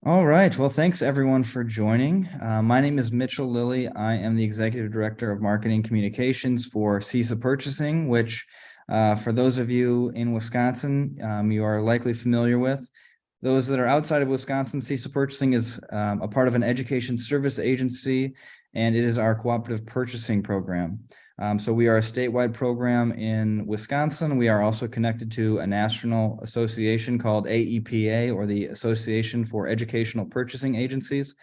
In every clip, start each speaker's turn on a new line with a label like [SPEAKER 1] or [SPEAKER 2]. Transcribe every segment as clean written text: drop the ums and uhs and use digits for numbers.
[SPEAKER 1] All right. Well, thanks everyone for joining. My name is Mitchell Lilly. I am the Executive Director of Marketing Communications for CISA Purchasing, which for those of you in Wisconsin, you are likely familiar with. Those that are outside of Wisconsin, CISA Purchasing is a part of an education service agency, and it is our cooperative purchasing program. So we are a statewide program in Wisconsin. We are also connected to a national association called AEPA, or the Association for Educational Purchasing Agencies.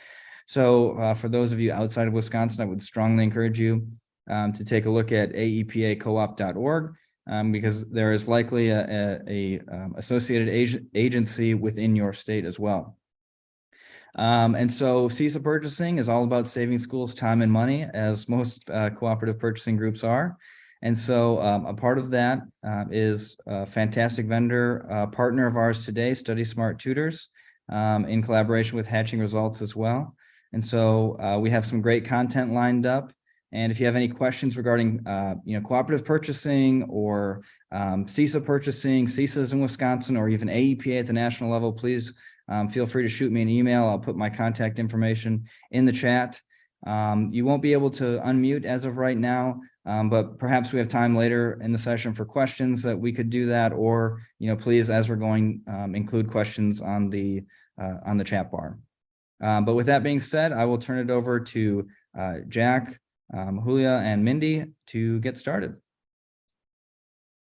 [SPEAKER 1] So for those of you outside of Wisconsin, I would strongly encourage you to take a look at aepacoop.org. Because there is likely a associated agency within your state as well. And so CISA Purchasing is all about saving schools time and money, as most cooperative purchasing groups are. And so a part of that is a fantastic vendor partner of ours today, Study Smart Tutors, in collaboration with Hatching Results as well. And so we have some great content lined up. And if you have any questions regarding cooperative purchasing or CISA purchasing, CISAs in Wisconsin, or even AEPA at the national level, please feel free to shoot me an email. I'll put my contact information in the chat. You won't be able to unmute as of right now, but perhaps we have time later in the session for questions that we could do that, or please, as we're going, include questions on the chat bar. But with that being said, I will turn it over to Jack, Julia, and Mindy to get started.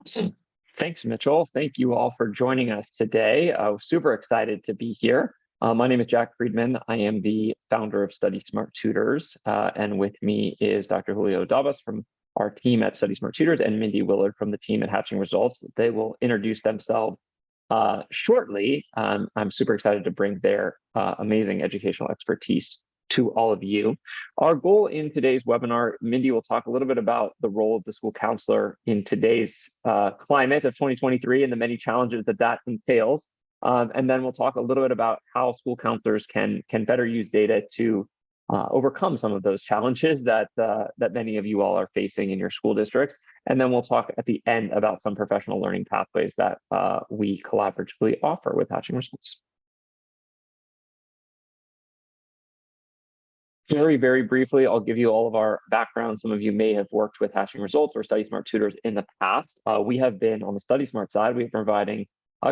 [SPEAKER 2] Awesome. Thanks, Mitchell. Thank you all for joining us today. Super excited to be here. My name is Jack Friedman. I am the founder of Study Smart Tutors, and with me is Dr. Julio Dabas from our team at Study Smart Tutors and Mindy Willard from the team at Hatching Results. They will introduce themselves shortly. I'm super excited to bring their amazing educational expertise to all of you. Our goal in today's webinar, Mindy will talk a little bit about the role of the school counselor in today's climate of 2023 and the many challenges that entails. And then we'll talk a little bit about how school counselors can better use data to overcome some of those challenges that many of you all are facing in your school districts. And then we'll talk at the end about some professional learning pathways that we collaboratively offer with Hatching Results. Very, very briefly, I'll give you all of our background. Some of you may have worked with Hatching Results or Study Smart Tutors in the past. We have been on the Study Smart side. We've been providing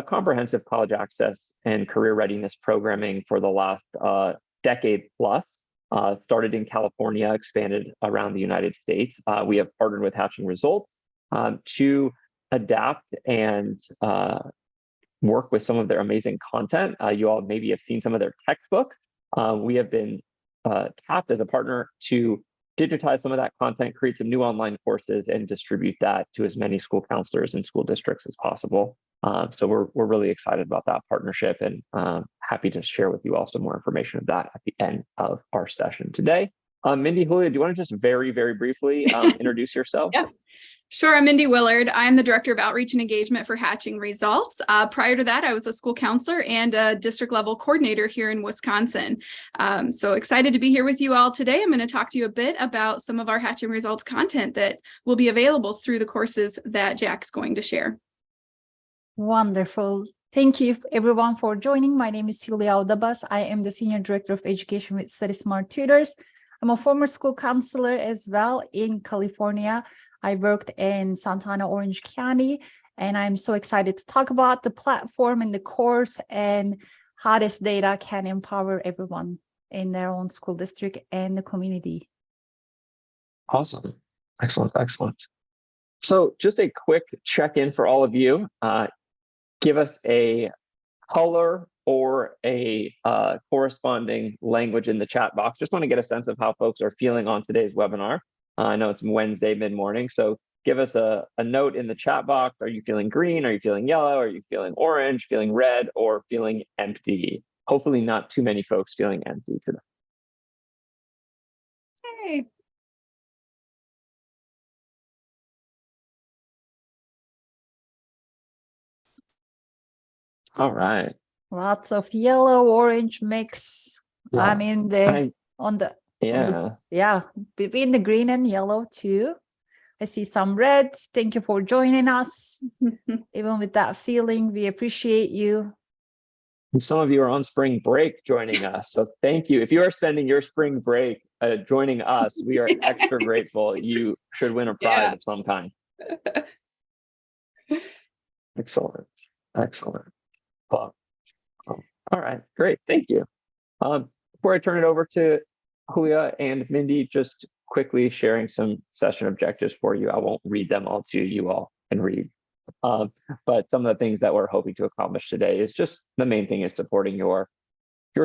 [SPEAKER 2] comprehensive college access and career readiness programming for the last decade plus. Started in California, expanded around the United States. We have partnered with Hatching Results to adapt and work with some of their amazing content. You all maybe have seen some of their textbooks. We have been tapped as a partner to digitize some of that content, create some new online courses, and distribute that to as many school counselors and school districts as possible. So we're really excited about that partnership, and happy to share with you also more information of that at the end of our session today. Mindy, Julia, do you want to just very, very briefly introduce yourself?
[SPEAKER 3] Yeah, sure. I'm Mindy Willard. I'm the Director of Outreach and Engagement for Hatching Results. Prior to that, I was a school counselor and a district level coordinator here in Wisconsin. So excited to be here with you all today. I'm going to talk to you a bit about some of our Hatching Results content that will be available through the courses that Jack's going to share.
[SPEAKER 4] Wonderful. Thank you everyone for joining. My name is Julia Dabas. I am the Senior Director of Education with Study Smart Tutors. I'm a former school counselor as well in California. I worked in Santa Ana, Orange County, and I'm so excited to talk about the platform and the course and how this data can empower everyone in their own school district and the community.
[SPEAKER 2] Awesome. Excellent, excellent. So just a quick check-in for all of you. Give us a color or a corresponding language in the chat box. Just want to get a sense of how folks are feeling on today's webinar. I know it's Wednesday mid-morning, so give us a note in the chat box. Are you feeling green? Are you feeling yellow? Are you feeling orange, feeling red, or feeling empty? Hopefully not too many folks feeling empty today.
[SPEAKER 3] Hey.
[SPEAKER 2] All right.
[SPEAKER 4] Lots of yellow, orange mix.
[SPEAKER 2] Yeah.
[SPEAKER 4] I'm in between the green and yellow too. I see some reds. Thank you for joining us. Even with that feeling, we appreciate you.
[SPEAKER 2] Some of you are on spring break joining us. So thank you. If you are spending your spring break joining us, we are extra grateful. You should win a prize of some kind. Excellent. Excellent. Well, all right, great. Thank you. Before I turn it over to Julia and Mindy, just quickly sharing some session objectives for you. I won't read them all to you. You all can read. But some of the things that we're hoping to accomplish today is just the main thing is supporting your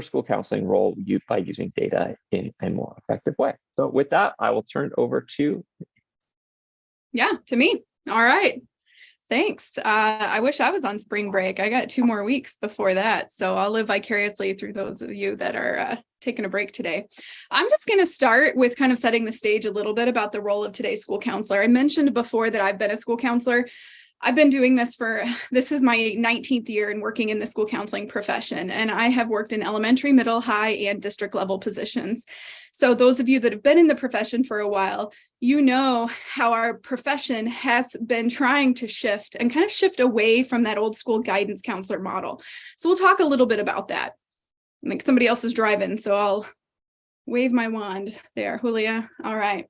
[SPEAKER 2] school counseling role by using data in a more effective way. So with that, I will turn it over to.
[SPEAKER 3] Yeah, to me. All right. Thanks. I wish I was on spring break. I got 2 more weeks before that. So I'll live vicariously through those of you that are taking a break today. I'm just going to start with kind of setting the stage a little bit about the role of today's school counselor. I mentioned before that I've been a school counselor. I've been doing this is my 19th year in working in the school counseling profession, and I have worked in elementary, middle, high, and district level positions. So those of you that have been in the profession for a while, you know how our profession has been trying to shift and kind of shift away from that old school guidance counselor model. So we'll talk a little bit about that. I think somebody else is driving, so I'll wave my wand there, Julia. All right.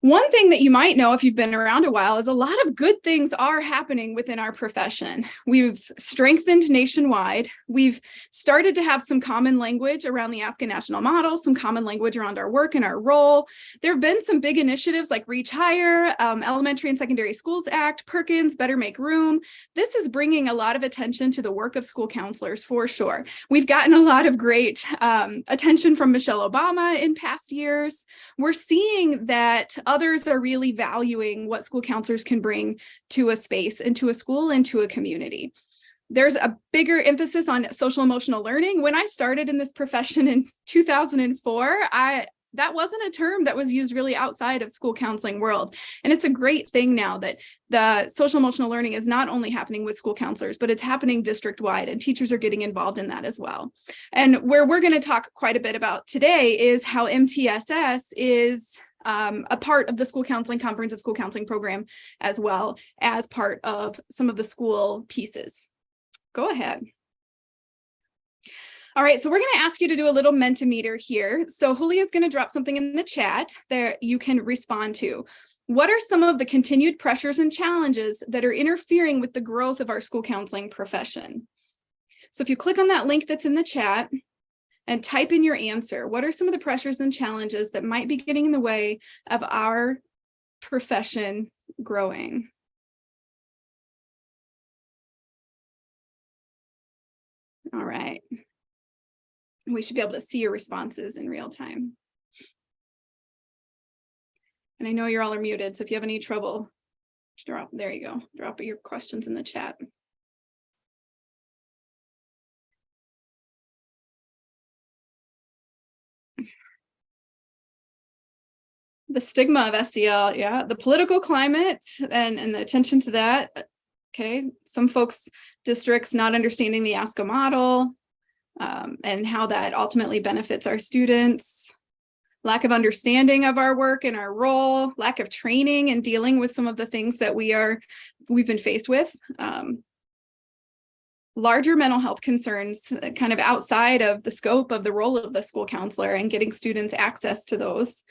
[SPEAKER 3] One thing that you might know if you've been around a while is a lot of good things are happening within our profession. We've strengthened nationwide. We've started to have some common language around the ASCA national model, some common language around our work and our role. There have been some big initiatives like Reach Higher, Elementary and Secondary Schools Act, Perkins, Better Make Room. This is bringing a lot of attention to the work of school counselors for sure. We've gotten a lot of great attention from Michelle Obama in past years. We're seeing that others are really valuing what school counselors can bring to a space, into a school, into a community. There's a bigger emphasis on social emotional learning. When I started in this profession in 2004, that wasn't a term that was used really outside of school counseling world. And it's a great thing now that the social emotional learning is not only happening with school counselors, but it's happening district-wide, and teachers are getting involved in that as well. And where we're going to talk quite a bit about today is how MTSS is a part of the school counseling comprehensive school counseling program, as well as part of some of the school pieces. Go ahead. All right, so we're going to ask you to do a little Mentimeter here. So Julia is going to drop something in the chat that you can respond to. What are some of the continued pressures and challenges that are interfering with the growth of our school counseling profession? So if you click on that link that's in the chat and type in your answer, what are some of the pressures and challenges that might be getting in the way of our profession growing? All right. We should be able to see your responses in real time. And I know you all are muted, so if you have any trouble, there you go. Drop your questions in the chat. The stigma of SEL, yeah, the political climate and the attention to that. Okay, some folks, districts not understanding the ASCA model and how that ultimately benefits our students. Lack of understanding of our work and our role, lack of training and dealing with some of the things that we've been faced with. Larger mental health concerns kind of outside of the scope of the role of the school counselor, and getting students access to those.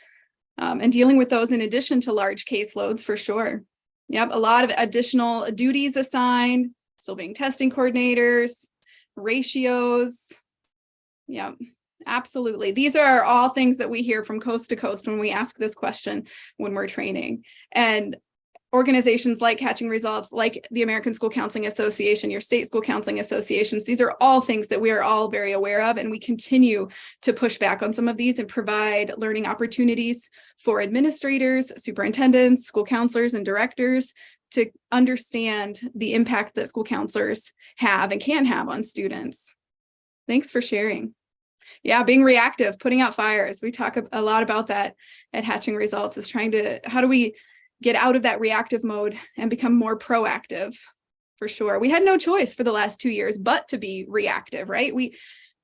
[SPEAKER 3] And dealing with those in addition to large caseloads for sure. Yep, a lot of additional duties assigned, still being testing coordinators, ratios. Yep, absolutely. These are all things that we hear from coast to coast when we ask this question when we're training. And organizations like Hatching Results, like the American School Counseling Association, your state school counseling associations, these are all things that we are all very aware of, and we continue to push back on some of these and provide learning opportunities for administrators, superintendents, school counselors, and directors to understand the impact that school counselors have and can have on students. Thanks for sharing. Yeah, being reactive, putting out fires. We talk a lot about that at Hatching Results, is how do we get out of that reactive mode and become more proactive? For sure. We had no choice for the last 2 years but to be reactive, right? We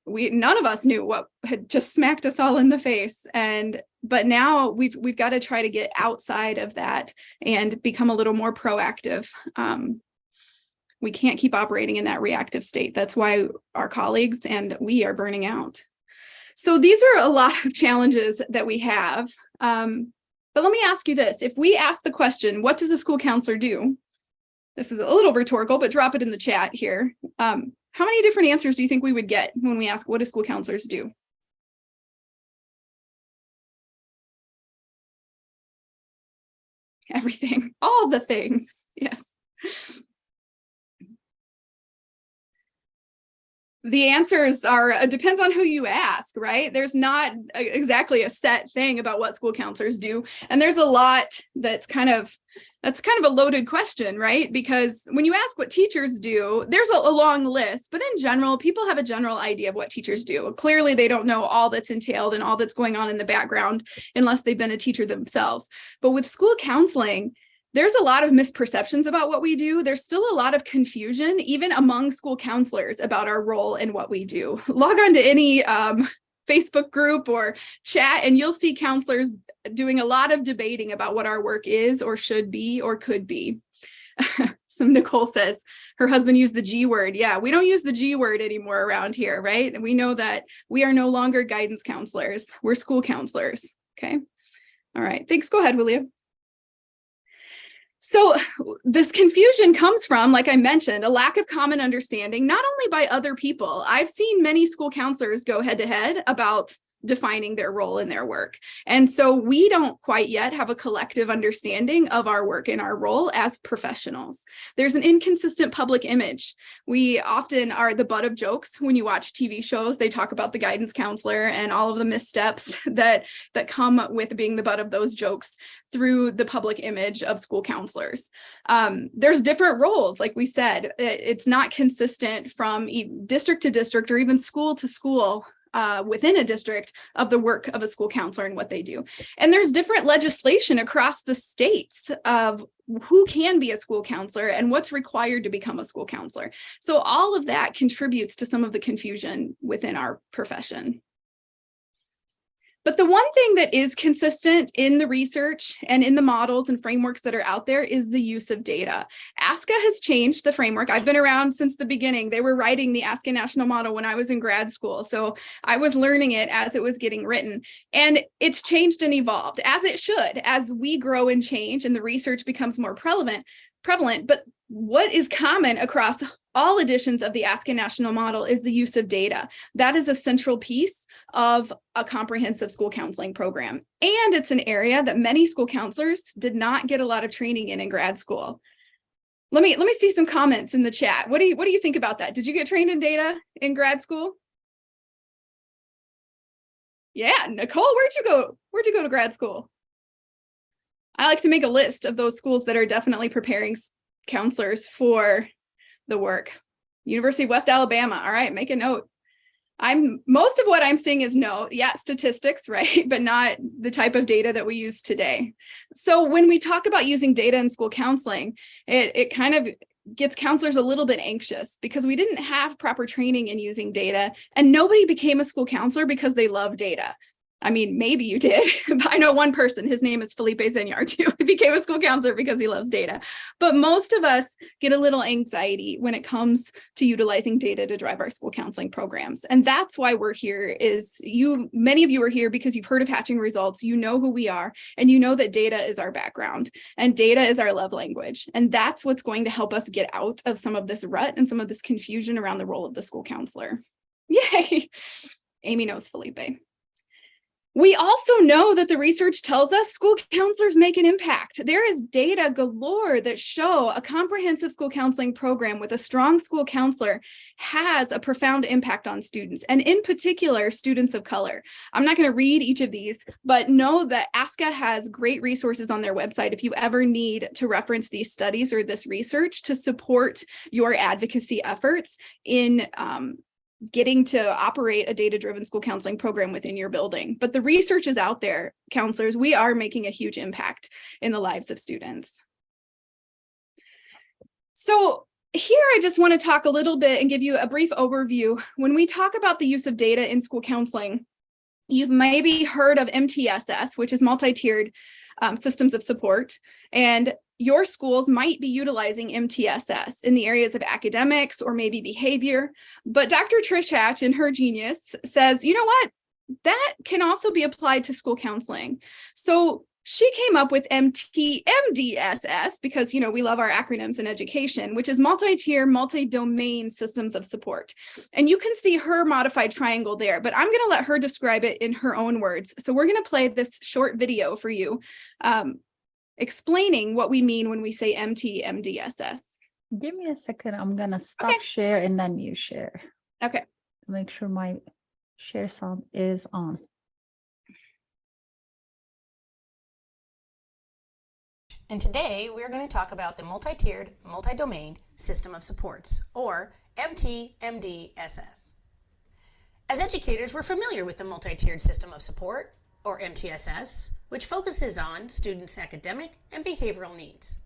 [SPEAKER 3] none of us knew what had just smacked us all in the face. But now we've got to try to get outside of that and become a little more proactive. We can't keep operating in that reactive state. That's why our colleagues and we are burning out. So these are a lot of challenges that we have. But let me ask you this. If we ask the question, what does a school counselor do? This is a little rhetorical, but drop it in the chat here. How many different answers do you think we would get when we ask, what do school counselors do? Everything, all the things, yes. The answers are, it depends on who you ask, right? There's not exactly a set thing about what school counselors do. And there's a lot that's kind of a loaded question, right? Because when you ask what teachers do, there's a long list, but in general, people have a general idea of what teachers do. Clearly, they don't know all that's entailed and all that's going on in the background unless they've been a teacher themselves. But with school counseling, there's a lot of misperceptions about what we do. There's still a lot of confusion, even among school counselors, about our role and what we do. Log on to any Facebook group or chat, and you'll see counselors doing a lot of debating about what our work is or should be or could be. Some Nicole says her husband used the G word. Yeah, we don't use the G word anymore around here, right? And we know that we are no longer guidance counselors. We're school counselors, okay? All right, thanks. Go ahead, Julia. So this confusion comes from, like I mentioned, a lack of common understanding, not only by other people. I've seen many school counselors go head to head about defining their role in their work. And so we don't quite yet have a collective understanding of our work and our role as professionals. There's an inconsistent public image. We often are the butt of jokes when you watch TV shows. They talk about the guidance counselor and all of the missteps that come with being the butt of those jokes through the public image of school counselors. There's different roles, like we said. It's not consistent from district to district or even school to school within a district of the work of a school counselor and what they do. And there's different legislation across the states of who can be a school counselor and what's required to become a school counselor. So all of that contributes to some of the confusion within our profession. But the one thing that is consistent in the research and in the models and frameworks that are out there is the use of data. ASCA has changed the framework. I've been around since the beginning. They were writing the ASCA National Model when I was in grad school. So I was learning it as it was getting written. And it's changed and evolved, as it should, as we grow and change and the research becomes more prevalent. But what is common across all editions of the ASCA National Model is the use of data. That is a central piece of a comprehensive school counseling program. And it's an area that many school counselors did not get a lot of training in grad school. Let me see some comments in the chat. What do you think about that? Did you get trained in data in grad school? Yeah, Nicole, where'd you go? Where'd you go to grad school? I like to make a list of those schools that are definitely preparing counselors for the work. University of West Alabama. All right, make a note. Most of what I'm seeing is statistics, right? But not the type of data that we use today. So when we talk about using data in school counseling, it kind of gets counselors a little bit anxious because we didn't have proper training in using data, and nobody became a school counselor because they love data. I mean, maybe you did. I know one person, his name is Felipe Zenyar, He became a school counselor because he loves data. But most of us get a little anxiety when it comes to utilizing data to drive our school counseling programs. And that's why we're here. Many of you are here because you've heard of Hatching Results, you know who we are, and you know that data is our background and data is our love language. And that's what's going to help us get out of some of this rut and some of this confusion around the role of the school counselor. Yay! Amy knows Felipe. We also know that the research tells us school counselors make an impact. There is data galore that show a comprehensive school counseling program with a strong school counselor has a profound impact on students, and in particular, students of color. I'm not going to read each of these, but know that ASCA has great resources on their website if you ever need to reference these studies or this research to support your advocacy efforts in getting to operate a data-driven school counseling program within your building. But the research is out there, counselors. We are making a huge impact in the lives of students. So here, I just want to talk a little bit and give you a brief overview. When we talk about the use of data in school counseling, you've maybe heard of MTSS, which is multi-tiered systems of support. And your schools might be utilizing MTSS in the areas of academics or maybe behavior. But Dr. Trish Hatch, in her genius, says, you know what? That can also be applied to school counseling. So she came up with MTMDSS because, we love our acronyms in education, which is multi-tier, multi-domain systems of support. And you can see her modified triangle there, but I'm going to let her describe it in her own words. So we're going to play this short video for you, explaining what we mean when we say MTMDSS.
[SPEAKER 4] Give me a second. I'm going to stop share and then you share.
[SPEAKER 3] Okay.
[SPEAKER 4] Make sure my share sound is on.
[SPEAKER 5] And today we're going to talk about the multi-tiered, multi-domain system of supports, or MTMDSS. As educators, we're familiar with the multi-tiered system of support, or MTSS, which focuses on students' academic and behavioral needs.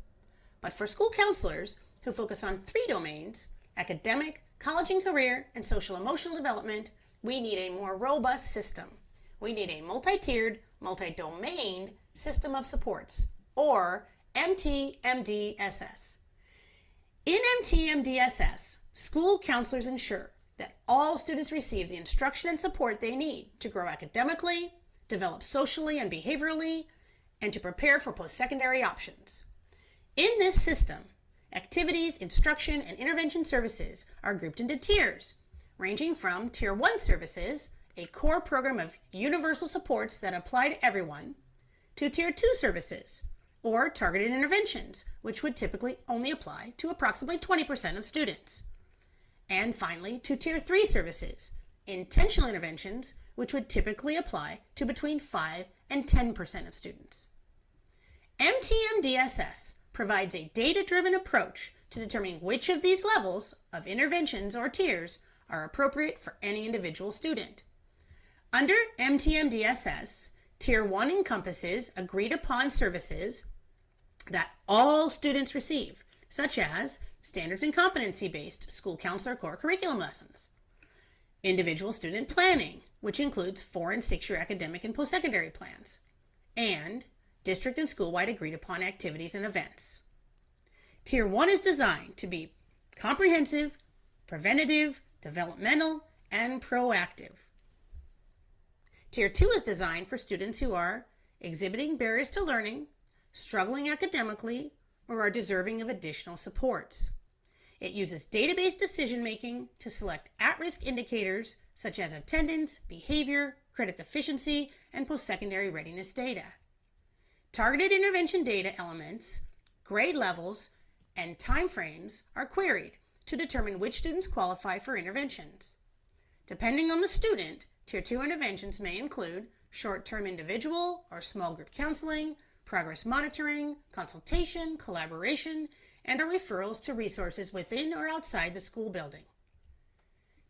[SPEAKER 5] But for school counselors who focus on 3 domains, academic, college and career, and social emotional development, we need a more robust system. We need a multi-tiered, multi-domain system of supports, or MTMDSS. In MTMDSS, school counselors ensure that all students receive the instruction and support they need to grow academically, develop socially and behaviorally, and to prepare for post-secondary options. In this system, activities, instruction, and intervention services are grouped into tiers, ranging from Tier 1 services, a core program of universal supports that apply to everyone, to Tier 2 services, or targeted interventions, which would typically only apply to approximately 20% of students. And finally, to Tier 3 services, intentional interventions, which would typically apply to between 5 and 10% of students. MTMDSS provides a data-driven approach to determining which of these levels of interventions or tiers are appropriate for any individual student. Under MTMDSS, Tier 1 encompasses agreed upon services that all students receive, such as standards and competency-based school counselor core curriculum lessons, individual student planning, which includes 4- and 6-year academic and post-secondary plans, and district and school-wide agreed upon activities and events. Tier 1 is designed to be comprehensive, preventative, developmental, and proactive. Tier 2 is designed for students who are exhibiting barriers to learning, struggling academically, or are deserving of additional supports. It uses database decision-making to select at-risk indicators such as attendance, behavior, credit deficiency, and post-secondary readiness data. Targeted intervention data elements, grade levels, and timeframes are queried to determine which students qualify for interventions. Depending on the student, Tier 2 interventions may include short-term individual or small group counseling, progress monitoring, consultation, collaboration, and/or referrals to resources within or outside the school building.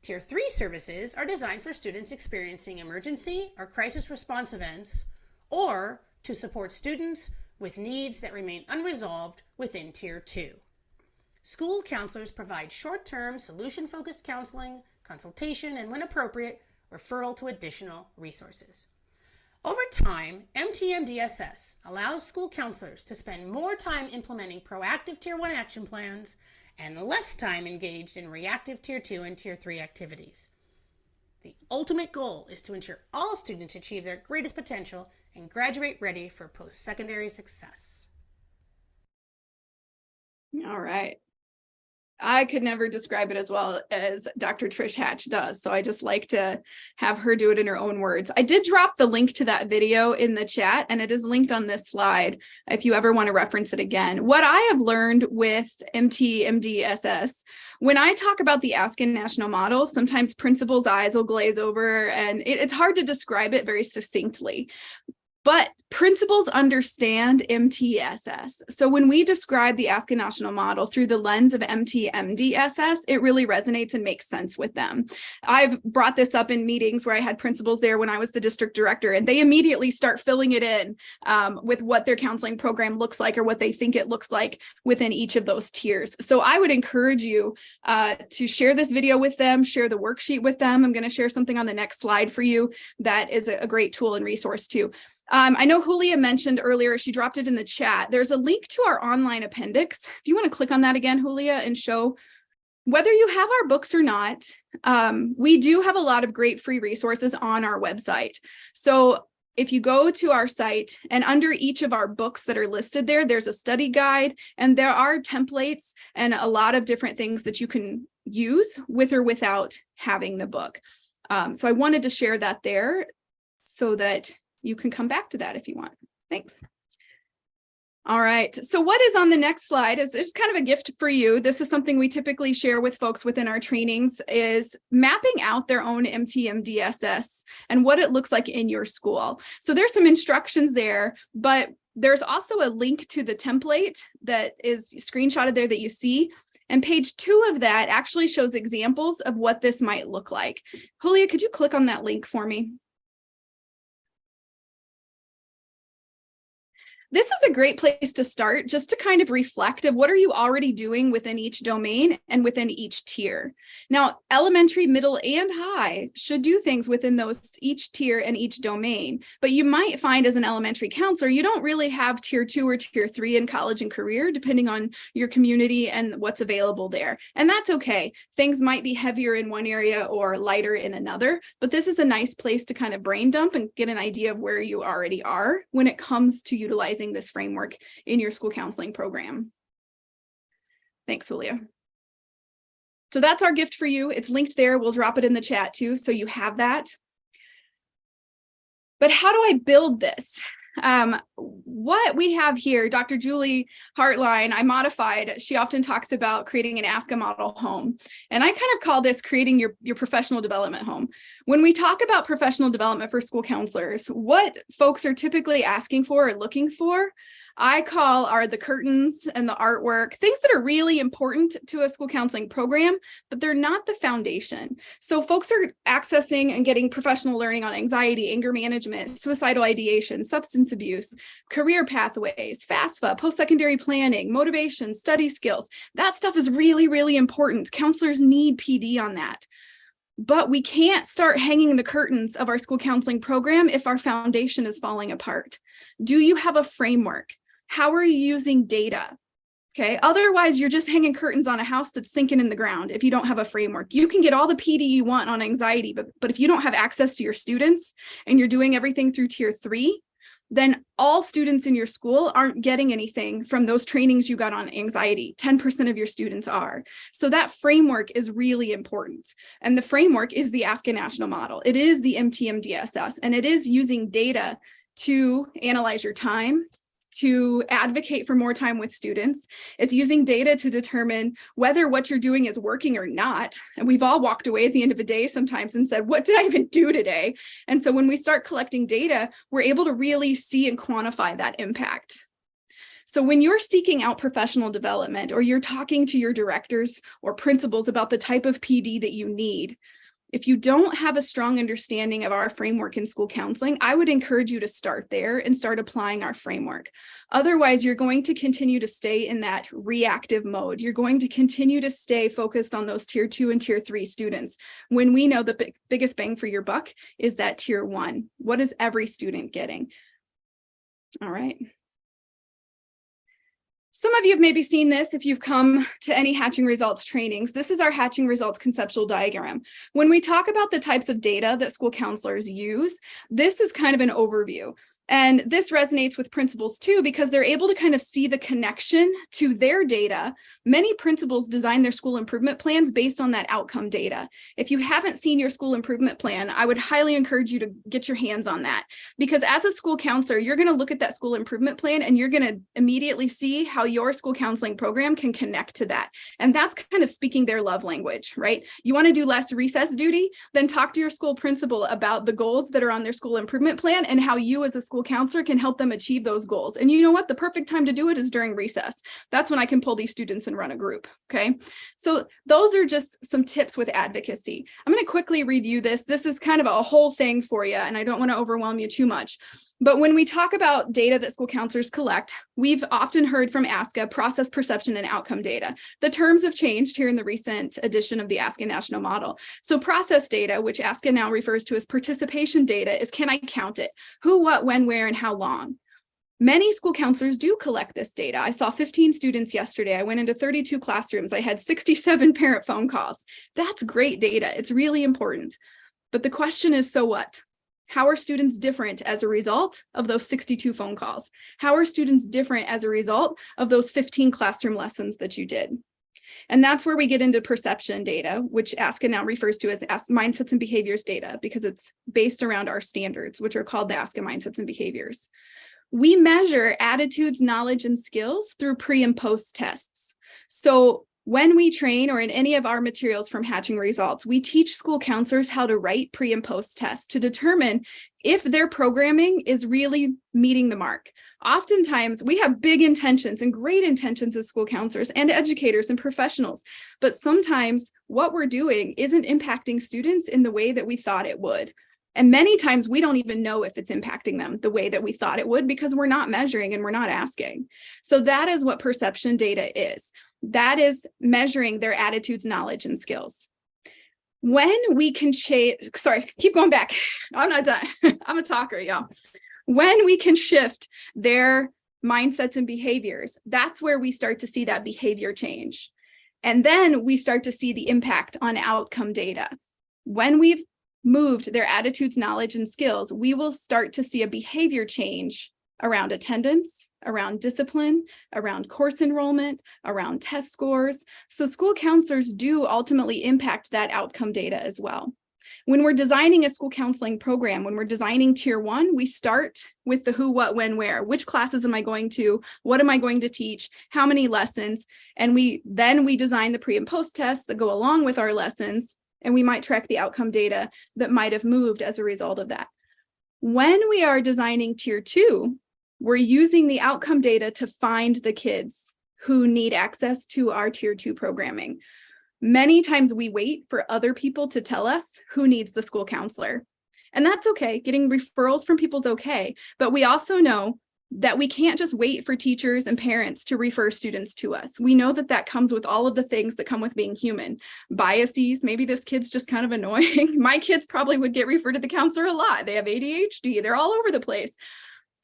[SPEAKER 5] Tier 3 services are designed for students experiencing emergency or crisis response events, or to support students with needs that remain unresolved within Tier 2. School counselors provide short-term, solution-focused counseling, consultation, and when appropriate, referral to additional resources. Over time, MTMDSS allows school counselors to spend more time implementing proactive Tier 1 action plans and less time engaged in reactive Tier 2 and Tier 3 activities. The ultimate goal is to ensure all students achieve their greatest potential and graduate ready for post-secondary success.
[SPEAKER 3] All right. I could never describe it as well as Dr. Trish Hatch does, so I just like to have her do it in her own words. I did drop the link to that video in the chat, and it is linked on this slide if you ever want to reference it again. What I have learned with MTMDSS, when I talk about the Askin National Model, sometimes principals' eyes will glaze over, and it's hard to describe it very succinctly. But principals understand MTSS. So when we describe the Askin National Model through the lens of MTMDSS, it really resonates and makes sense with them. I've brought this up in meetings where I had principals there when I was the district director, and they immediately start filling it in with what their counseling program looks like or what they think it looks like within each of those tiers. So I would encourage you to share this video with them, share the worksheet with them. I'm going to share something on the next slide for you that is a great tool and resource too. I know Julia mentioned earlier, she dropped it in the chat. There's a link to our online appendix. If you want to click on that again, Julia, and show whether you have our books or not, we do have a lot of great free resources on our website. So if you go to our site and under each of our books that are listed there, there's a study guide and there are templates and a lot of different things that you can use with or without having the book. So I wanted to share that there so that you can come back to that if you want. Thanks. All right, so what is on the next slide is just kind of a gift for you. This is something we typically share with folks within our trainings, is mapping out their own MTM-DSS and what it looks like in your school. So there's some instructions there, but there's also a link to the template that is screenshotted there that you see. And page 2 of that actually shows examples of what this might look like. Julia, could you click on that link for me? This is a great place to start, just to kind of reflect of what are you already doing within each domain and within each tier. Now, elementary, middle, and high should do things within those each tier and each domain, but you might find as an elementary counselor, you don't really have tier 2 or tier 3 in college and career, depending on your community and what's available there. And that's okay. Things might be heavier in one area or lighter in another, but this is a nice place to kind of brain dump and get an idea of where you already are when it comes to utilizing this framework in your school counseling program. Thanks, Julia. So that's our gift for you. It's linked there. We'll drop it in the chat too, so you have that. But how do I build this? What we have here, Dr. Julie Hartline, I modified. She often talks about creating an Ask a Model home. And I kind of call this creating your professional development home. When we talk about professional development for school counselors, what folks are typically asking for or looking for, I call are the curtains and the artwork, things that are really important to a school counseling program, but they're not the foundation. So folks are accessing and getting professional learning on anxiety, anger management, suicidal ideation, substance abuse, career pathways, FAFSA, post-secondary planning, motivation, study skills. That stuff is really, really important. Counselors need PD on that. But we can't start hanging the curtains of our school counseling program if our foundation is falling apart. Do you have a framework? How are you using data? Okay, otherwise you're just hanging curtains on a house that's sinking in the ground if you don't have a framework. You can get all the PD you want on anxiety, but if you don't have access to your students and you're doing everything through tier 3, then all students in your school aren't getting anything from those trainings you got on anxiety. 10% of your students are. So that framework is really important. And the framework is the Ask a National Model. It is the MTM-DSS, and it is using data to analyze your time, to advocate for more time with students. It's using data to determine whether what you're doing is working or not. And we've all walked away at the end of a day sometimes and said, what did I even do today? And so when we start collecting data, we're able to really see and quantify that impact. So when you're seeking out professional development, or you're talking to your directors or principals about the type of PD that you need, if you don't have a strong understanding of our framework in school counseling, I would encourage you to start there and start applying our framework. Otherwise, you're going to continue to stay in that reactive mode. You're going to continue to stay focused on those tier 2 and tier 3 students, when we know the biggest bang for your buck is that tier 1. What is every student getting? All right. Some of you have maybe seen this if you've come to any Hatching Results trainings. This is our Hatching Results conceptual diagram. When we talk about the types of data that school counselors use, this is kind of an overview. And this resonates with principals too, because they're able to kind of see the connection to their data. Many principals design their school improvement plans based on that outcome data. If you haven't seen your school improvement plan, I would highly encourage you to get your hands on that, because as a school counselor, you're going to look at that school improvement plan and you're going to immediately see how your school counseling program can connect to that. And that's kind of speaking their love language, right? You want to do less recess duty? Then talk to your school principal about the goals that are on their school improvement plan and how you as a school counselor can help them achieve those goals. And you know what? The perfect time to do it is during recess. That's when I can pull these students and run a group. Okay. So those are just some tips with advocacy. I'm going to quickly review this. This is kind of a whole thing for you, and I don't want to overwhelm you too much. But when we talk about data that school counselors collect, We've often heard from ASCA process, perception, and outcome data. The terms have changed here in the recent edition of the ASCA National Model. So process data, which ASCA now refers to as participation data, is can I count it? Who, what, when, where, and how long? Many school counselors do collect this data. I saw 15 students yesterday. I went into 32 classrooms. I had 67 parent phone calls. That's great data. It's really important. But the question is, so what? How are students different as a result of those 62 phone calls? How are students different as a result of those 15 classroom lessons that you did? And that's where we get into perception data, which ASCA now refers to as mindsets and behaviors data, because it's based around our standards, which are called the ASCA mindsets and behaviors. We measure attitudes, knowledge, and skills through pre and post tests. So when we train, or in any of our materials from Hatching Results, we teach school counselors how to write pre and post tests to determine if their programming is really meeting the mark. Oftentimes, we have big intentions and great intentions as school counselors and educators and professionals, but sometimes what we're doing isn't impacting students in the way that we thought it would. And many times we don't even know if it's impacting them the way that we thought it would, because we're not measuring and we're not asking. So that is what perception data is. That is measuring their attitudes, knowledge, and skills. When we can keep going back. I'm not done. I'm a talker, y'all. When we can shift their mindsets and behaviors, that's where we start to see that behavior change. And then we start to see the impact on outcome data. When we've moved their attitudes, knowledge, and skills, we will start to see a behavior change around attendance, around discipline, around course enrollment, around test scores. So school counselors do ultimately impact that outcome data as well. When we're designing a school counseling program, when we're designing tier 1, we start with the who, what, when, where. Which classes am I going to? What am I going to teach? How many lessons? And we design the pre and post tests that go along with our lessons. And we might track the outcome data that might have moved as a result of that. When we are designing tier 2, we're using the outcome data to find the kids who need access to our tier 2 programming. Many times we wait for other people to tell us who needs the school counselor. And that's okay. Getting referrals from people is okay. But we also know that we can't just wait for teachers and parents to refer students to us. We know that that comes with all of the things that come with being human. Biases, maybe this kid's just kind of annoying. My kids probably would get referred to the counselor a lot. They have ADHD, they're all over the place.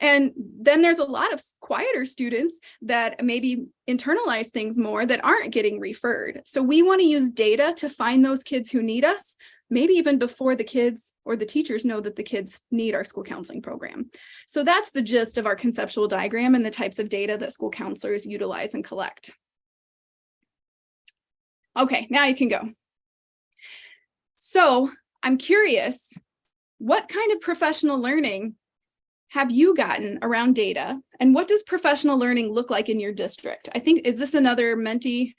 [SPEAKER 3] And then there's a lot of quieter students that maybe internalize things more that aren't getting referred. So we want to use data to find those kids who need us, maybe even before the kids or the teachers know that the kids need our school counseling program. So that's the gist of our conceptual diagram and the types of data that school counselors utilize and collect. Okay, now you can go. So I'm curious, what kind of professional learning have you gotten around data? And what does professional learning look like in your district? I think, is this another Menti?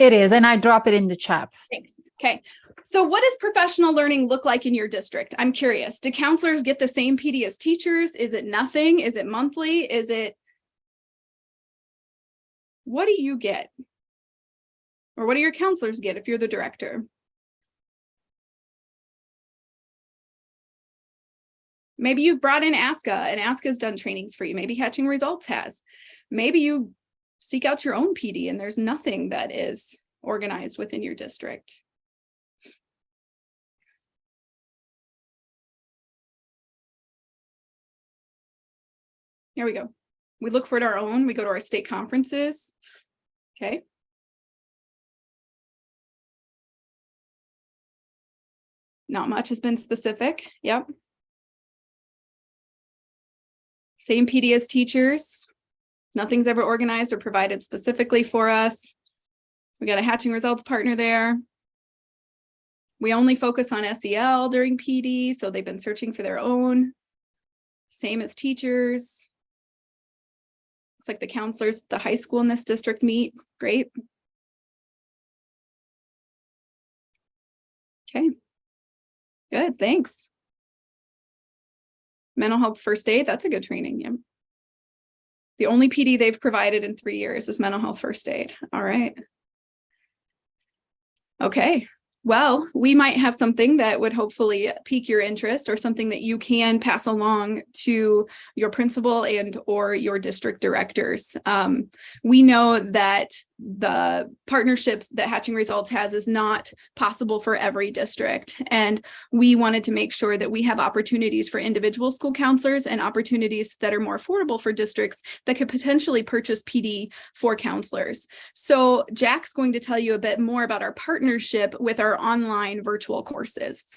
[SPEAKER 4] It is, and I drop it in the chat.
[SPEAKER 3] Thanks. Okay. So what does professional learning look like in your district? I'm curious. Do counselors get the same PD as teachers? Is it nothing? Is it monthly? Is it, what do you get? Or what do your counselors get if you're the director? Maybe you've brought in ASCA and ASCA's done trainings for you. Maybe Hatching Results has. Maybe you seek out your own PD and there's nothing that is organized within your district. Here we go. We look for it our own. We go to our state conferences. Okay. Not much has been specific. Yep. Same PD as teachers. Nothing's ever organized or provided specifically for us. We got a Hatching Results partner there. We only focus on SEL during PD, so they've been searching for their own. Same as teachers. Looks like the counselors at the high school in this district meet. Great. Okay. Good, thanks. Mental health first aid, that's a good training. Yeah. The only PD they've provided in 3 years is mental health first aid. All right. Okay, Well, we might have something that would hopefully pique your interest or something that you can pass along to your principal and or your district directors. We know that the partnerships that Hatching Results has is not possible for every district. And we wanted to make sure that we have opportunities for individual school counselors and opportunities that are more affordable for districts that could potentially purchase PD for counselors. So Jack's going to tell you a bit more about our partnership with our online virtual courses.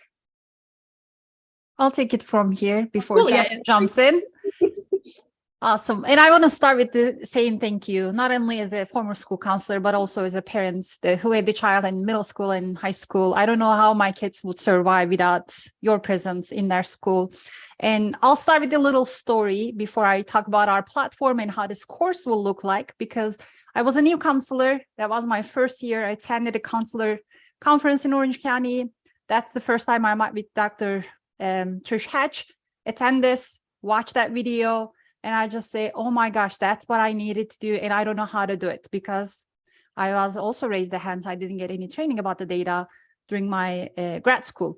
[SPEAKER 4] I'll take it from here before
[SPEAKER 3] Cool,
[SPEAKER 4] Jax
[SPEAKER 3] yeah.
[SPEAKER 4] jumps in. Awesome. And I want to start with the saying thank you, not only as a former school counselor, but also as a parent who had the child in middle school and high school. I don't know how my kids would survive without your presence in their school. And I'll start with a little story before I talk about our platform and how this course will look like, because I was a new counselor. That was my first year. I attended a counselor conference in Orange County. That's the first time I met with Dr. Trish Hatch. Attend this, watch that video. And I just say, oh my gosh, that's what I needed to do. And I don't know how to do it because I was also raised the hands. I didn't get any training about the data during my grad school.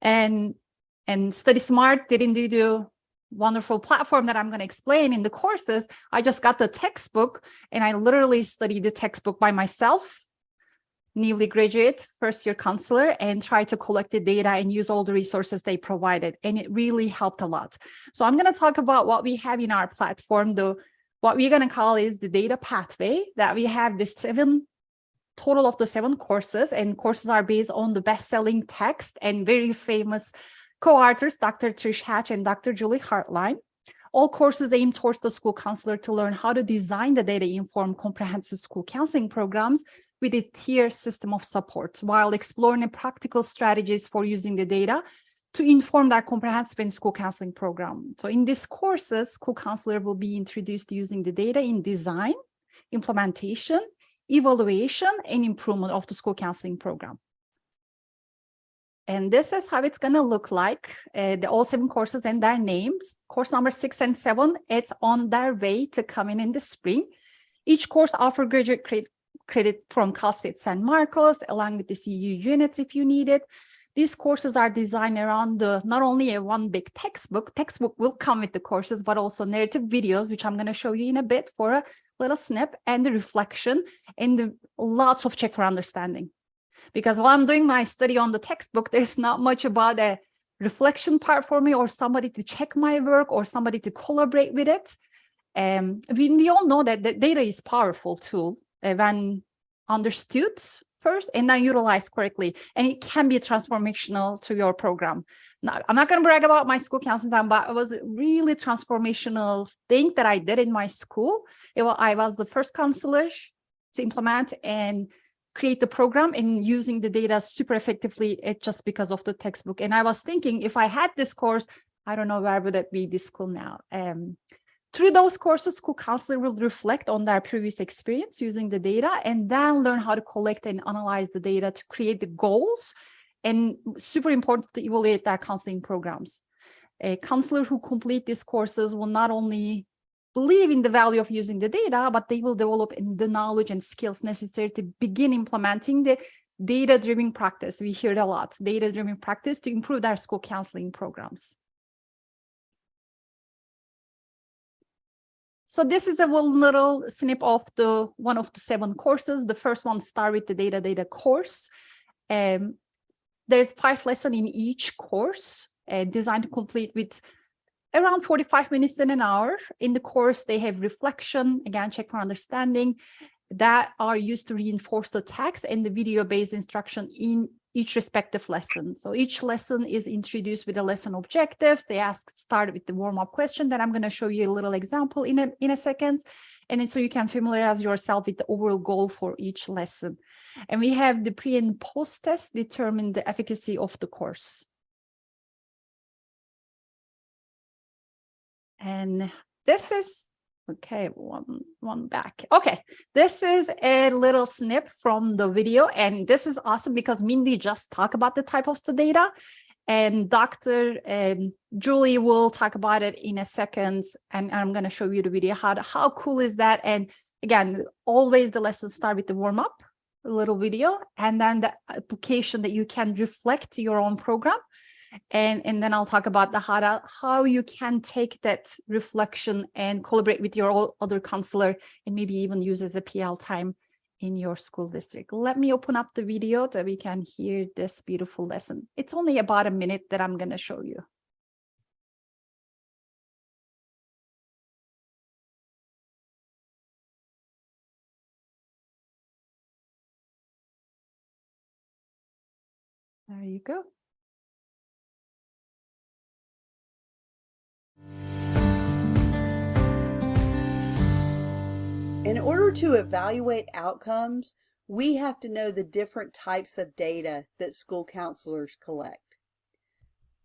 [SPEAKER 4] And Study Smart didn't do the wonderful platform that I'm going to explain in the courses. I just got the textbook and I literally studied the textbook by myself, newly graduate, first year counselor, and try to collect the data and use all the resources they provided. And it really helped a lot. So I'm going to talk about what we have in our platform, what we're going to call is the data pathway, that we have the total of the 7 courses, and courses are based on the best-selling text and very famous co-authors, Dr. Trish Hatch and Dr. Julie Hartline. All courses aim towards the school counselor to learn how to design the data-informed comprehensive school counseling programs with a tier system of support, while exploring the practical strategies for using the data to inform their comprehensive and school counseling program. So in these courses, school counselor will be introduced to using the data in design, implementation, evaluation, and improvement of the school counseling program. And this is how it's going to look like, all 7 courses and their names. Course number 6 and 7, it's on their way to come in the spring. Each course offers graduate credit from Cal State San Marcos, along with the CU units if you need it. These courses are designed around not only a one big textbook will come with the courses, but also narrative videos, which I'm going to show you in a bit for a little snip, and the reflection, and lots of check for understanding. Because while I'm doing my study on the textbook, there's not much about a reflection part for me, or somebody to check my work, or somebody to collaborate with it. We all know that the data is a powerful tool when understood first and then utilized correctly, and it can be transformational to your program. Now, I'm not going to brag about my school counseling time, but it was a really transformational thing that I did in my school. I was the first counselor to implement and create the program and using the data super effectively, just because of the textbook. And I was thinking, if I had this course, I don't know where would it be this school now. Through those courses, school counselor will reflect on their previous experience using the data, and then learn how to collect and analyze the data to create the goals, and super important to evaluate their counseling programs. A counselor who complete these courses will not only believe in the value of using the data, but they will develop in the knowledge and skills necessary to begin implementing the data-driven practice. We hear it a lot, data-driven practice, to improve their school counseling programs. So this is a little snip of one of the 7 courses. The first one starts with the data course. There's 5 lessons in each course, designed to complete with around 45 minutes in an hour. In the course, they have reflection, again, check for understanding, that are used to reinforce the text and the video-based instruction in each respective lesson. So each lesson is introduced with the lesson objectives. They start with the warm-up question that I'm going to show you a little example in a second. And then so you can familiarize yourself with the overall goal for each lesson. And we have the pre and post test determine the efficacy of the course. And this is, okay, one back. Okay, this is a little snip from the video, and this is awesome because Mindy just talked about the type of the data, and Dr. Julie will talk about it in a second, and I'm going to show you the video. How cool is that? And again, always the lessons start with the warm-up, little video, and then the application that you can reflect your own program. And then I'll talk about how you can take that reflection and collaborate with your other counselor and maybe even use as a PL time in your school district. Let me open up the video that we can hear this beautiful lesson. It's only about a minute that I'm going to show you. There you go.
[SPEAKER 6] In order to evaluate outcomes, we have to know the different types of data that school counselors collect.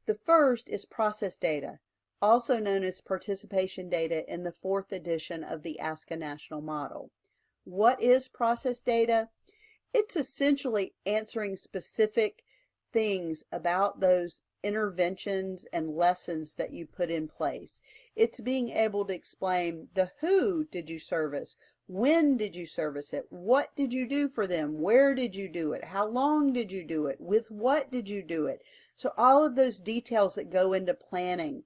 [SPEAKER 6] The first is process data, also known as participation data in the 4th edition of the ASCA National Model. What is process data? It's essentially answering specific things about those interventions and lessons that you put in place. It's being able to explain the who did you service, when did you service it, what did you do for them, where did you do it, how long did you do it, with what did you do it. So all of those details that go into planning.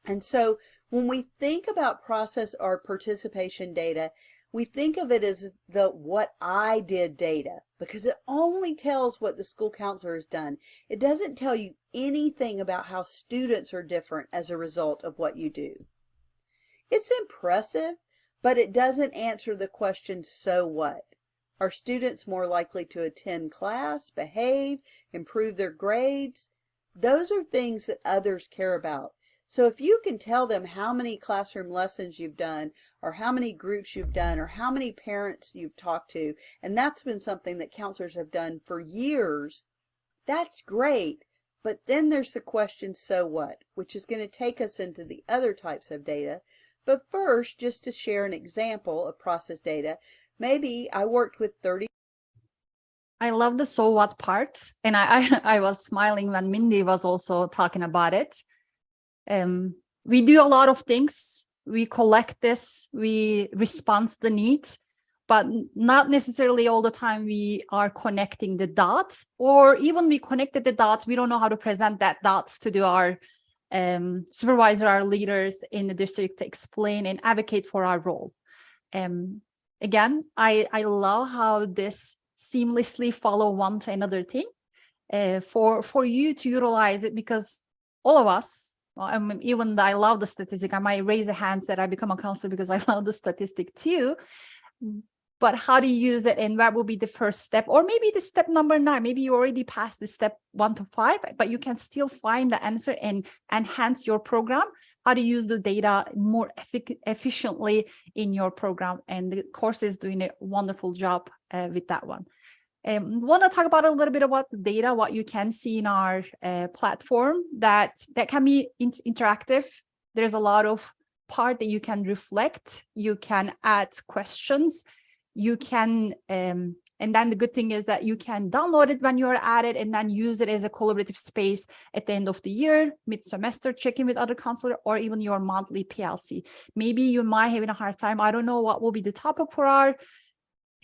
[SPEAKER 6] And so when we think about process or participation data, we think of it as the what I did data, because it only tells what the school counselor has done. It doesn't tell you anything about how students are different as a result of what you do. It's impressive, but it doesn't answer the question, so what? Are students more likely to attend class, behave, improve their grades? Those are things that others care about. So if you can tell them how many classroom lessons you've done, or how many groups you've done, or how many parents you've talked to, and that's been something that counselors have done for years, that's great. But then there's the question, so what? Which is going to take us into the other types of data. But first, just to share an example of process data, maybe I worked with 30.
[SPEAKER 4] I love the so what part. And I was smiling when Mindy was also talking about it. We do a lot of things. We collect this, we respond to the needs, but not necessarily all the time we are connecting the dots, or even we connected the dots, we don't know how to present that dots to our supervisor, our leaders in the district to explain and advocate for our role. Again, I love how this seamlessly follow one to another thing for you to utilize it, because all of us, well, even though I love the statistic, I might raise a hand that I become a counselor because I love the statistic too. But how do you use it, and what will be the first step, or maybe the step number 9? Maybe you already passed the step 1 to 5, but you can still find the answer and enhance your program. How to use the data more efficiently in your program, and the course is doing a wonderful job with that one. Want to talk about a little bit about the data, what you can see in our platform that can be interactive. There's a lot of part that you can reflect, you can add questions, you can, and then the good thing is that you can download it when you're at it and then use it as a collaborative space at the end of the year, mid-semester, check in with other counselor, or even your monthly PLC. Maybe you might have a hard time. I don't know what will be the topic for our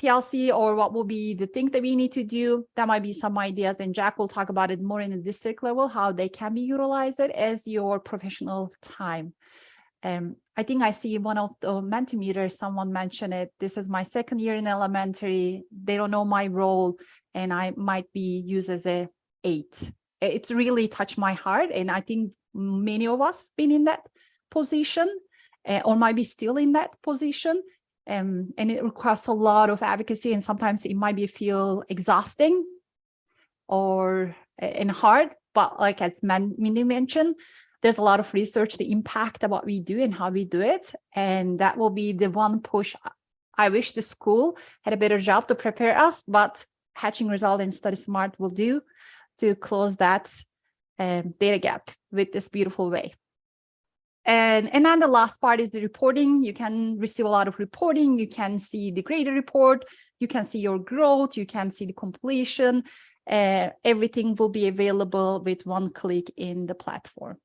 [SPEAKER 4] PLC, or what will be the thing that we need to do. That might be some ideas, and Jack will talk about it more in the district level, how they can be utilized as your professional time. I think I see one of the Mentimeter, someone mentioned it. This is my 2nd year in elementary. They don't know my role, and I might be used as a 8. It's really touched my heart, and I think many of us been in that position, or might be still in that position. And it requires a lot of advocacy, and sometimes it might feel exhausting and hard. But like as Mindy mentioned, there's a lot of research, the impact of what we do and how we do it. And that will be the one push. I wish the school had a better job to prepare us, but Hatching Result and Study Smart will do to close that data gap with this beautiful way. And then the last part is the reporting. You can receive a lot of reporting. You can see the graded report. You can see your growth. You can see the completion. Everything will be available with one click in the platform.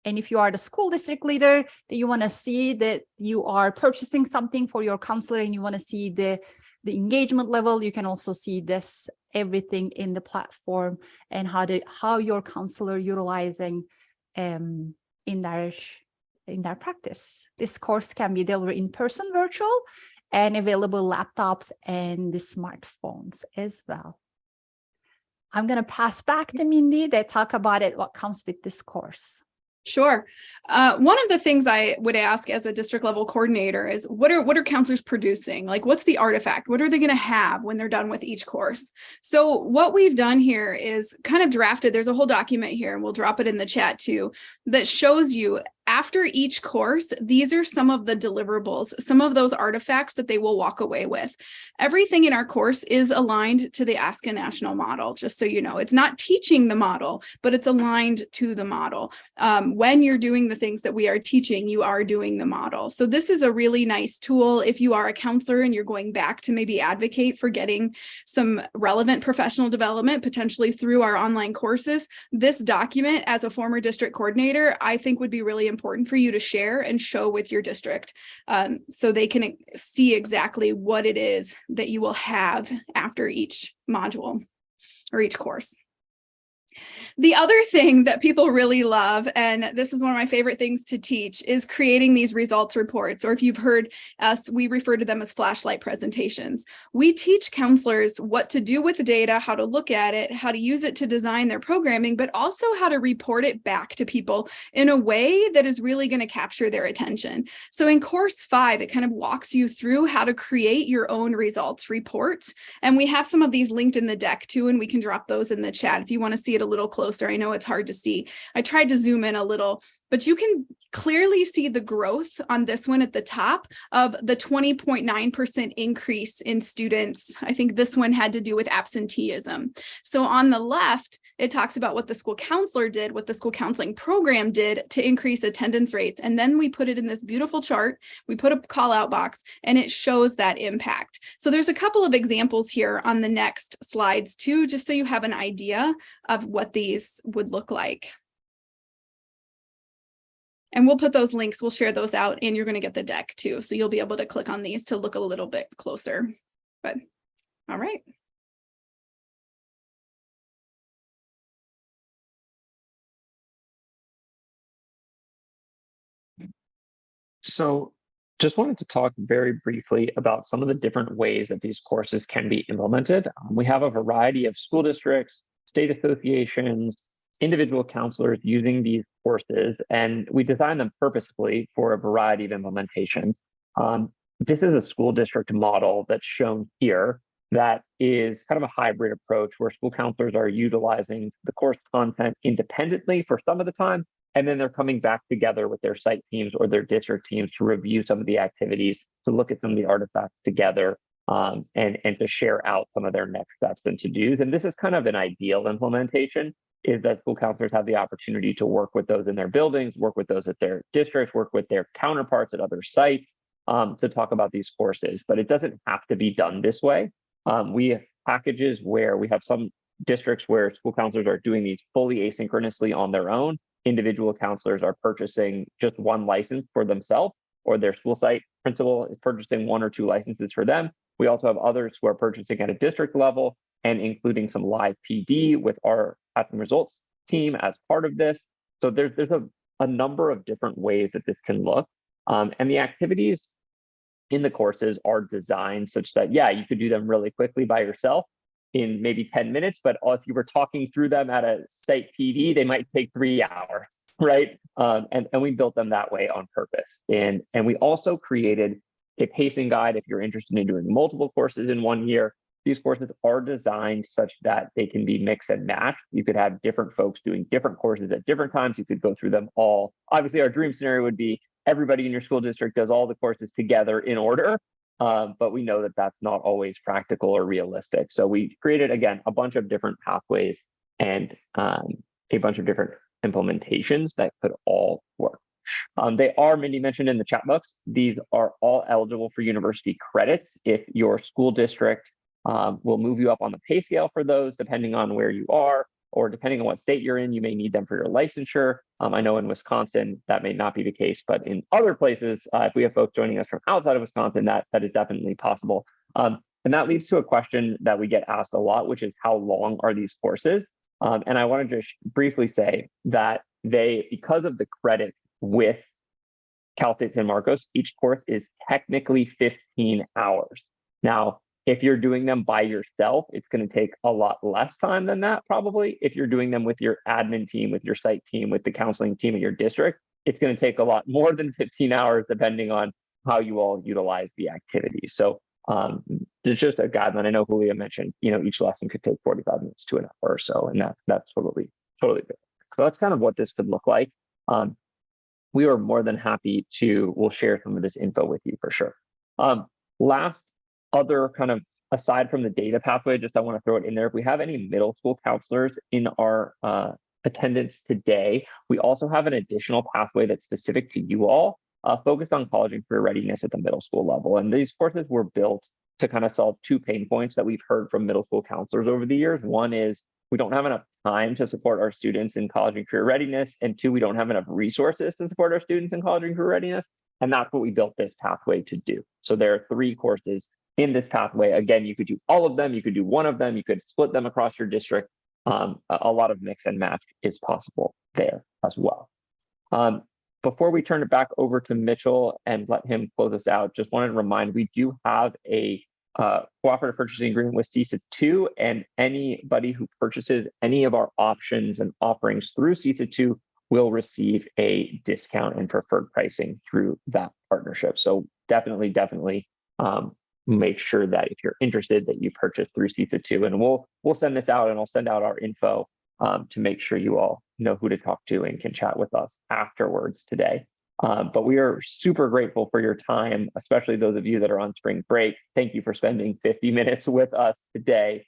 [SPEAKER 4] And if you are the school district leader, that you want to see that you are purchasing something for your counselor, and you want to see the the engagement level. You can also see this, everything in the platform, and how your counselor utilizing in their practice. This course can be delivered in person, virtual, and available laptops and the smartphones as well. I'm going to pass back to Mindy to talk about it, what comes with this course.
[SPEAKER 3] Sure. One of the things I would ask as a district level coordinator is what are counselors producing? Like, what's the artifact? What are they going to have when they're done with each course? So what we've done here is kind of drafted, there's a whole document here, and we'll drop it in the chat too, that shows you after each course, these are some of the deliverables, some of those artifacts that they will walk away with. Everything in our course is aligned to the ASCA National Model, just so you know. It's not teaching the model, but it's aligned to the model. When you're doing the things that we are teaching, you are doing the model. So this is a really nice tool if you are a counselor and you're going back to maybe advocate for getting some relevant professional development, potentially through our online courses. This document, as a former district coordinator, I think would be really important for you to share and show with your district, so they can see exactly what it is that you will have after each module or each course. The other thing that people really love, and this is one of my favorite things to teach, is creating these results reports, or if you've heard us, we refer to them as flashlight presentations. We teach counselors what to do with the data, how to look at it, how to use it to design their programming, but also how to report it back to people in a way that is really going to capture their attention. So in course 5, it kind of walks you through how to create your own results report. And we have some of these linked in the deck too, and we can drop those in the chat if you want to see it a little closer. I know it's hard to see. I tried to zoom in a little, but you can clearly see the growth on this one at the top of the 20.9% increase in students. I think this one had to do with absenteeism. So on the left, it talks about what the school counselor did, what the school counseling program did to increase attendance rates. And then we put it in this beautiful chart. We put a call out box and it shows that impact. So there's a couple of examples here on the next slides too, just so you have an idea of what these would look like. And we'll put those links, we'll share those out, and you're going to get the deck too. So you'll be able to click on these to look a little bit closer. But all right.
[SPEAKER 2] So just wanted to talk very briefly about some of the different ways that these courses can be implemented. We have a variety of school districts, state associations, individual counselors using these courses, and we design them purposefully for a variety of implementations. This is a school district model that's shown here that is kind of a hybrid approach where school counselors are utilizing the course content independently for some of the time, and then they're coming back together with their site teams or their district teams to review some of the activities, to look at some of the artifacts together, and to share out some of their next steps and to-dos. And this is kind of an ideal implementation, is that school counselors have the opportunity to work with those in their buildings, work with those at their districts, work with their counterparts at other sites to talk about these courses. But it doesn't have to be done this way. We have packages where we have some districts where school counselors are doing these fully asynchronously on their own. Individual counselors are purchasing just one license for themselves, or their school site principal is purchasing 1 or 2 licenses for them. We also have others who are purchasing at a district level and including some live PD with our Hatching Results team as part of this. So there's a number of different ways that this can look. And the activities in the courses are designed such that, yeah, you could do them really quickly by yourself in maybe 10 minutes, but if you were talking through them at a site PD, they might take 3 hours, right? And we built them that way on purpose. And we also created a pacing guide if you're interested in doing multiple courses in 1 year. These courses are designed such that they can be mix and match. You could have different folks doing different courses at different times. You could go through them all. Obviously, our dream scenario would be everybody in your school district does all the courses together in order. But we know that that's not always practical or realistic. So we created, again, a bunch of different pathways and a bunch of different implementations that could all work. They are, Mindy mentioned in the chat box, these are all eligible for university credits. If your school district will move you up on the pay scale for those, depending on where you are, or depending on what state you're in, you may need them for your licensure. I know in Wisconsin, that may not be the case, but in other places, if we have folks joining us from outside of Wisconsin, that is definitely possible. The And that leads to a question that we get asked a lot, which is how long are these courses? And I want to just briefly say that because of the credit with Cal State San Marcos, each course is technically 15 hours. Now, if you're doing them by yourself, it's going to take a lot less time than that, probably. If you're doing them with your admin team, with your site team, with the counseling team at your district, it's going to take a lot more than 15 hours, depending on how you all utilize the activities. So there's just a guideline. I know Julia mentioned, each lesson could take 45 minutes to an hour or so, and that's totally good. So that's kind of what this could look like. We are more than happy we'll share some of this info with you for sure. Last other kind of aside from the data pathway, just I want to throw it in there. If we have any middle school counselors in our attendance today, we also have an additional pathway that's specific to you all, focused on college and career readiness at the middle school level. And these courses were built to kind of solve two pain points that we've heard from middle school counselors over the years. One is we don't have enough time to support our students in college and career readiness. And two, we don't have enough resources to support our students in college and career readiness. And that's what we built this pathway to do. So there are 3 courses in this pathway. Again, you could do all of them. You could do one of them. You could split them across your district. A lot of mix and match is possible there as well. Before we turn it back over to Mitchell and let him close us out, just wanted to remind, we do have a cooperative purchasing agreement with CESA 2, and anybody who purchases any of our options and offerings through CESA 2 will receive a discount and preferred pricing through that partnership. So definitely make sure that if you're interested that you purchase through CESA 2, and we'll send this out, and I'll send out our info to make sure you all know who to talk to and can chat with us afterwards today. But we are super grateful for your time, especially those of you that are on spring break. Thank you for spending 50 minutes with us today.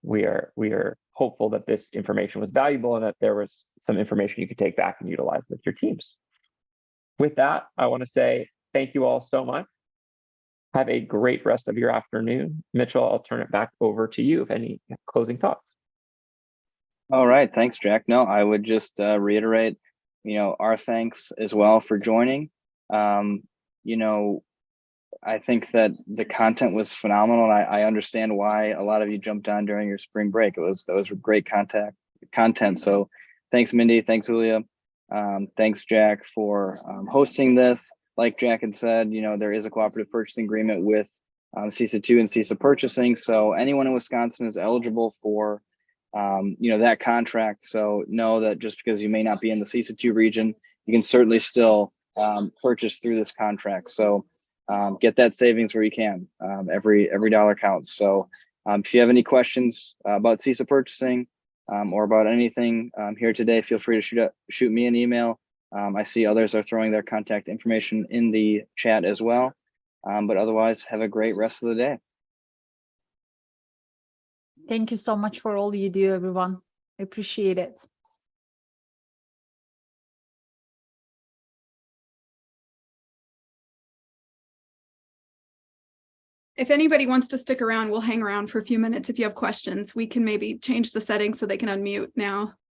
[SPEAKER 2] We are hopeful that this information was valuable and that there was some information you could take back and utilize with your teams. With that, I want to say thank you all so much. Have a great rest of your afternoon. Mitchell, I'll turn it back over to you if any closing thoughts.
[SPEAKER 7] All right, thanks, Jack. No, I would just reiterate, our thanks as well for joining. I think that the content was phenomenal. And I understand why a lot of you jumped on during your spring break. That was great content. So thanks, Mindy. Thanks, Julia. Thanks, Jack, for hosting this. Like Jack had said, there is a cooperative purchasing agreement with CESA 2 and CESA Purchasing. So anyone in Wisconsin is eligible for that contract. So know that just because you may not be in the CESA 2 region, you can certainly still purchase through this contract. So get that savings where you can. Every dollar counts. So if you have any questions about CESA Purchasing or about anything here today, feel free to shoot me an email. I see others are throwing their contact information in the chat as well. But otherwise, have a great rest of the day.
[SPEAKER 4] Thank you so much for all you do, everyone. I appreciate it.
[SPEAKER 3] If anybody wants to stick around, we'll hang around for a few minutes. If you have questions, we can maybe change the settings so they can unmute now.